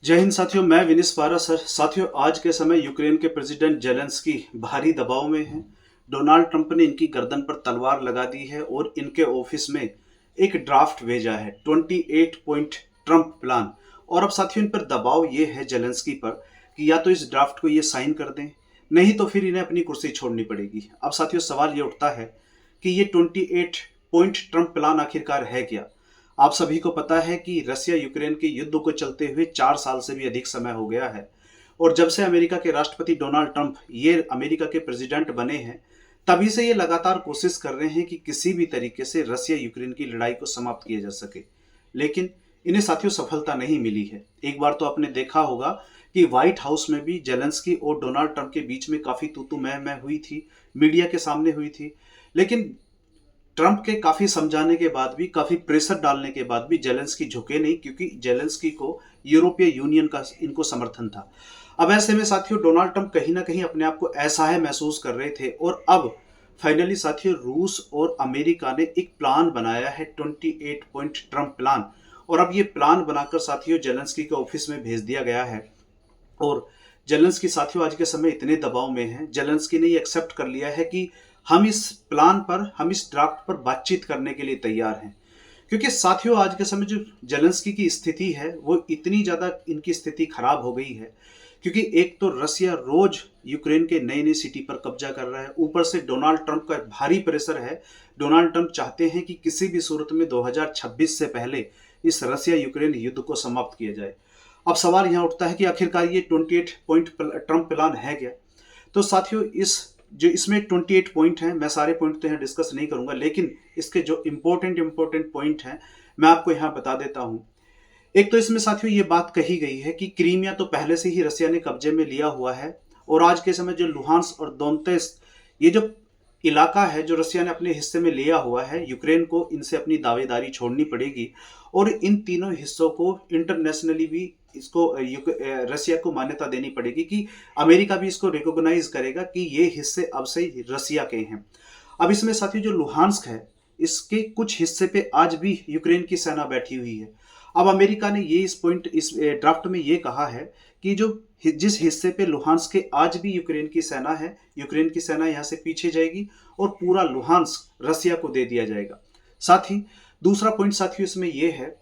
जय हिंद साथियों, मैं विनीस पारा सर। साथियों, आज के समय यूक्रेन के प्रेसिडेंट जेलेंस्की भारी दबाव में हैं। डोनाल्ड ट्रंप ने इनकी गर्दन पर तलवार लगा दी है और इनके ऑफिस में एक ड्राफ्ट भेजा है, 28 पॉइंट ट्रंप प्लान। और अब साथियों, इन पर दबाव ये है जेलेंस्की पर कि या तो इस ड्राफ्ट को ये साइन कर दें, नहीं तो फिर इन्हें अपनी कुर्सी छोड़नी पड़ेगी। अब साथियों, सवाल ये उठता है कि ये 28 पॉइंट ट्रंप प्लान आखिरकार है क्या। आप सभी को पता है कि रसिया यूक्रेन के युद्ध को चलते हुए 4 साल से भी अधिक समय हो गया है। और जब से अमेरिका के राष्ट्रपति डोनाल्ड ट्रंप ये अमेरिका के प्रेसिडेंट बने हैं, तभी से ये लगातार कोशिश कर रहे हैं कि किसी भी तरीके से रसिया यूक्रेन की लड़ाई को समाप्त किया जा सके। लेकिन इन्हें साथियों सफलता नहीं मिली है। एक बार तो आपने देखा होगा कि व्हाइट हाउस में भी जेलेंस्की और डोनाल्ड ट्रंप के बीच में काफी तू तू मैं हुई थी, मीडिया के सामने हुई थी। लेकिन ट्रंप के काफी समझाने के बाद भी, काफी प्रेशर डालने के बाद भी जेलेंस्की झुके नहीं, क्योंकि जेलेंस्की को यूरोपीय यूनियन का इनको समर्थन था। अब ऐसे में साथियों, डोनाल्ड ट्रंप कहीं ना कहीं अपने आप को असहाय महसूस कर रहे थे। और अब फाइनली साथियों, रूस और अमेरिका ने एक प्लान बनाया है, 28 पॉइंट ट्रंप प्लान। और अब ये प्लान बनाकर साथियों जेलेंस्की के ऑफिस में भेज दिया गया है। और जेलेंस्की साथियों आज के समय इतने दबाव में हैं, जेलेंस्की ने ये एक्सेप्ट कर लिया है कि हम इस प्लान पर, हम इस ड्राफ्ट पर बातचीत करने के लिए तैयार हैं। क्योंकि साथियों आज के समय जो जेलेंस्की की स्थिति है, वो इतनी ज़्यादा इनकी स्थिति खराब हो गई है। क्योंकि एक तो रसिया रोज यूक्रेन के नई नई सिटी पर कब्जा कर रहा है, ऊपर से डोनाल्ड ट्रंप का भारी प्रेशर है। डोनाल्ड ट्रंप चाहते हैं कि किसी भी सूरत में 2026 से पहले इस रसिया यूक्रेन युद्ध को समाप्त किया जाए। अब सवाल यहाँ उठता है कि आखिरकार ये 28 पॉइंट ट्रंप प्लान है क्या। तो साथियों, इस जो इसमें 28 पॉइंट हैं, मैं सारे पॉइंट तो यहाँ डिस्कस नहीं करूंगा, लेकिन इसके जो इंपॉर्टेंट पॉइंट हैं मैं आपको यहाँ बता देता हूँ। एक तो इसमें साथियों ये बात कही गई है कि क्रीमिया तो पहले से ही रसिया ने कब्जे में लिया हुआ है। और आज के समय जो लुहांस और दोनेत्स्क, ये जो इलाका है जो रसिया ने अपने हिस्से में लिया हुआ है, यूक्रेन को इनसे अपनी दावेदारी छोड़नी पड़ेगी। और इन तीनों हिस्सों को इंटरनेशनली भी इसको रसिया को मान्यता देनी पड़ेगी, कि अमेरिका भी इसको रिकॉग्नाइज करेगा कि ये हिस्से अब से रसिया के हैं। अब इसमें साथियों जो लुहांस्क है, इसके कुछ हिस्से पे आज भी यूक्रेन की सेना बैठी हुई है। अब अमेरिका ने ये इस ड्राफ्ट में ये कहा है कि जो जिस हिस्से पे लुहांस्क के आज भी यूक्रेन की सेना है, यूक्रेन की सेना यहाँ से पीछे जाएगी और पूरा लुहांस्क रसिया को दे दिया जाएगा। साथ ही दूसरा पॉइंट साथियों इसमें यह है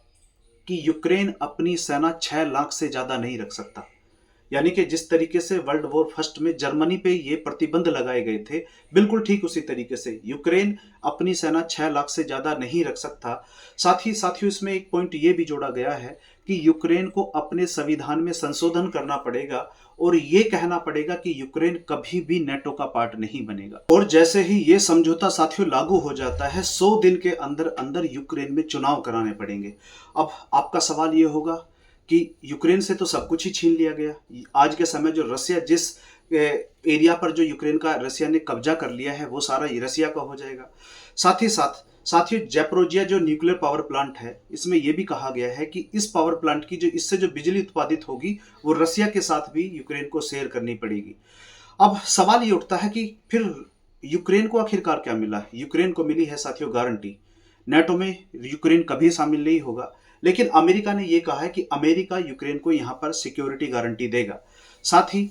कि यूक्रेन अपनी सेना 6 लाख से ज्यादा नहीं रख सकता। यानी कि जिस तरीके से वर्ल्ड वॉर फर्स्ट में जर्मनी पे ये प्रतिबंध लगाए गए थे, बिल्कुल ठीक उसी तरीके से यूक्रेन अपनी सेना 6 लाख से ज्यादा नहीं रख सकता। साथ ही साथियों इसमें एक पॉइंट ये भी जोड़ा गया है कि यूक्रेन को अपने संविधान में संशोधन करना पड़ेगा और ये कहना पड़ेगा कि यूक्रेन कभी भी नेटो का पार्ट नहीं बनेगा। और जैसे ही ये समझौता साथियों लागू हो जाता है, 100 दिन के अंदर अंदर यूक्रेन में चुनाव कराने पड़ेंगे। अब आपका सवाल ये होगा कि यूक्रेन से तो सब कुछ ही छीन लिया गया। आज के समय जो रसिया, जिस एरिया पर जो यूक्रेन का रसिया ने कब्जा कर लिया है, वो सारा रसिया का हो जाएगा। साथ ही साथियों जैपोरोजिया जो न्यूक्लियर पावर प्लांट है, इसमें यह भी कहा गया है कि इस पावर प्लांट की जो इससे जो बिजली उत्पादित होगी, वो रसिया के साथ भी यूक्रेन को शेयर करनी पड़ेगी। अब सवाल ये उठता है कि फिर यूक्रेन को आखिरकार क्या मिला है। यूक्रेन को मिली है साथियों गारंटी, नेटो में यूक्रेन कभी शामिल नहीं होगा। लेकिन अमेरिका ने यह कहा है कि अमेरिका यूक्रेन को यहां पर सिक्योरिटी गारंटी देगा। साथ ही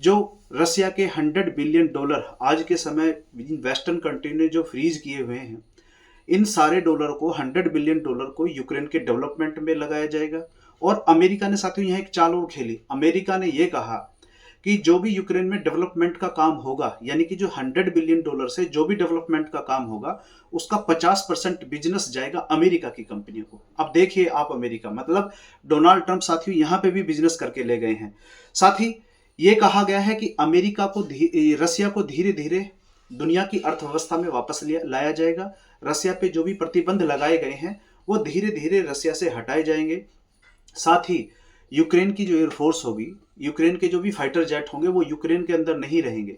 जो रसिया के $100 बिलियन आज के समय वेस्टर्न कंट्री ने जो फ्रीज किए हुए हैं, इन सारे डॉलर को, $100 बिलियन को यूक्रेन के डेवलपमेंट में लगाया जाएगा। और अमेरिका ने साथियों यहाँ एक चाल और खेली। अमेरिका ने यह कहा कि जो भी यूक्रेन में डेवलपमेंट का काम होगा, यानी कि जो $100 बिलियन से जो भी डेवलपमेंट का काम होगा, उसका 50% बिजनेस जाएगा अमेरिका की कंपनियों को। अब देखिए आप, अमेरिका मतलब डोनाल्ड ट्रंप साथियों यहाँ पे भी बिजनेस करके ले गए हैं। साथ ही ये कहा गया है कि अमेरिका को, रसिया को धीरे धीरे दुनिया की अर्थव्यवस्था में वापस लाया जाएगा। रसिया पे जो भी प्रतिबंध लगाए गए हैं, वो धीरे धीरे रसिया से हटाए जाएंगे। साथ ही यूक्रेन की जो एयरफोर्स होगी, यूक्रेन के जो भी फाइटर जेट होंगे, वो यूक्रेन के अंदर नहीं रहेंगे।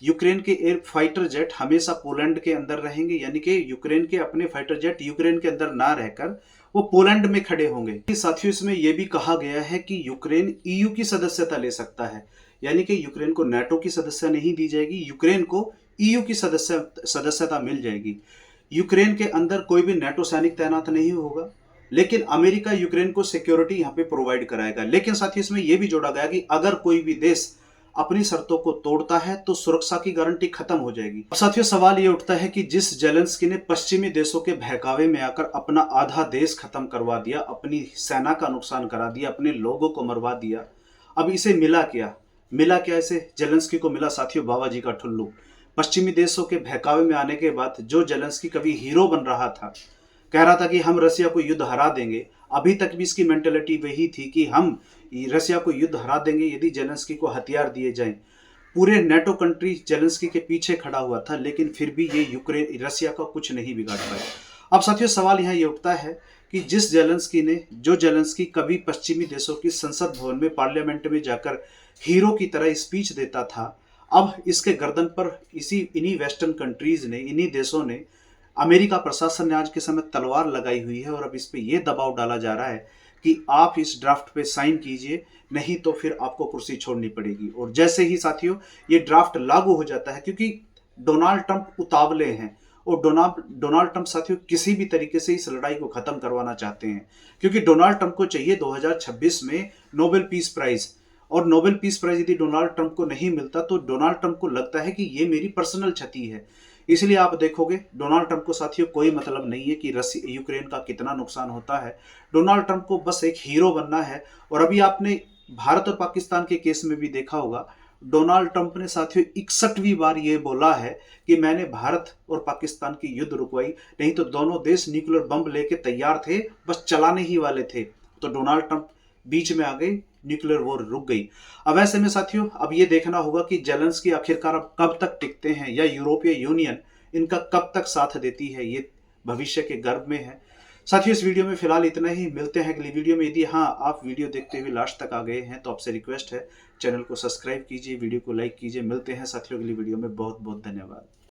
यूक्रेन के एयर फाइटर जेट हमेशा पोलैंड के अंदर रहेंगे। यानी कि यूक्रेन के अपने फाइटर जेट यूक्रेन के अंदर ना रहकर वो पोलैंड में खड़े होंगे। साथियों इसमें यह भी कहा गया है कि यूक्रेन ईयू की सदस्यता ले सकता है। यानी कि यूक्रेन को नेटो की सदस्यता नहीं दी जाएगी, यूक्रेन को ईयू की सदस्यता मिल जाएगी। यूक्रेन के अंदर कोई भी नेटो सैनिक तैनात नहीं होगा। लेकिन अमेरिका यूक्रेन को सिक्योरिटी यहाँ पे प्रोवाइड कराएगा। लेकिन साथ ही इसमें यह भी जोड़ा गया कि अगर कोई भी देश अपनी शर्तों को तोड़ता है तो सुरक्षा की गारंटी खत्म हो जाएगी। अब साथियों सवाल ये उठता है कि जिस जेलेंस्की ने पश्चिमी देशों के बहकावे में आकर अपना आधा देश खत्म करवा दिया, अपनी सेना का नुकसान करा दिया, अपने लोगों को मरवा दिया, अब इसे मिला क्या? मिला क्या इसे? जेलेंस्की को मिला साथियों बाबा जी का ठुल्लू। पश्चिमी देशों के बहकावे में आने के बाद जो जेलेंस्की कभी हीरो बन रहा था, कह रहा था कि हम रसिया को युद्ध हरा देंगे, अभी तक भी इसकी मेंटेलिटी वही थी कि हम रसिया को युद्ध हरा देंगे यदि जेलेंस्की को हथियार दिए जाएं। पूरे नेटो कंट्री जेलेंस्की के पीछे खड़ा हुआ था, लेकिन फिर भी ये यूक्रेन रसिया का कुछ नहीं बिगाड़ पाए। अब साथियों सवाल यहाँ ये उठता है कि जो जेलेंस्की कभी पश्चिमी देशों की संसद भवन में पार्लियामेंट में जाकर हीरो की तरह स्पीच देता था, अब इसके गर्दन पर इन्हीं वेस्टर्न कंट्रीज ने, इन्हीं देशों ने, अमेरिका प्रशासन ने आज के समय तलवार लगाई हुई है और अब इस पे ये दबाव डाला जा रहा है कि आप इस ड्राफ्ट पे साइन कीजिए, नहीं तो फिर आपको कुर्सी छोड़नी पड़ेगी। और जैसे ही साथियों ये ड्राफ्ट लागू हो जाता है, क्योंकि डोनाल्ड ट्रंप उतावले हैं और डोनाल्ड ट्रंप साथियों किसी भी तरीके से इस लड़ाई को खत्म करवाना चाहते हैं, क्योंकि डोनाल्ड ट्रंप को चाहिए 2026 में नोबेल पीस प्राइज, और नोबेल पीस प्राइज यदि डोनाल्ड ट्रंप को नहीं मिलता तो डोनाल्ड ट्रंप को लगता है कि ये मेरी पर्सनल क्षति है। इसलिए आप देखोगे डोनाल्ड ट्रंप को साथियों कोई मतलब नहीं है कि यूक्रेन का कितना नुकसान होता है। डोनाल्ड ट्रंप को बस एक हीरो बनना है। और अभी आपने भारत और पाकिस्तान के केस में भी देखा होगा, डोनाल्ड ट्रंप ने साथियों 61वीं बार ये बोला है कि मैंने भारत और पाकिस्तान की युद्ध रुकवाई, नहीं तो दोनों देश न्यूक्लियर बम लेके तैयार थे, बस चलाने ही वाले थे। तो डोनाल्ड ट्रंप बीच में आ गए, न्यूक्लियर वॉर रुक गई। अब ऐसे में साथियों अब ये देखना होगा कि जेलेंस्की आखिरकार अब कब तक टिकते हैं या यूरोपीय यूनियन इनका कब तक साथ देती है, ये भविष्य के गर्भ में है। साथियों इस वीडियो में फिलहाल इतना ही, मिलते हैं अगली वीडियो में। यदि हाँ आप वीडियो देखते हुए लास्ट तक आ गए हैं तो आपसे रिक्वेस्ट है चैनल को सब्सक्राइब कीजिए, वीडियो को लाइक कीजिए। मिलते हैं साथियों अगली वीडियो में। बहुत बहुत धन्यवाद।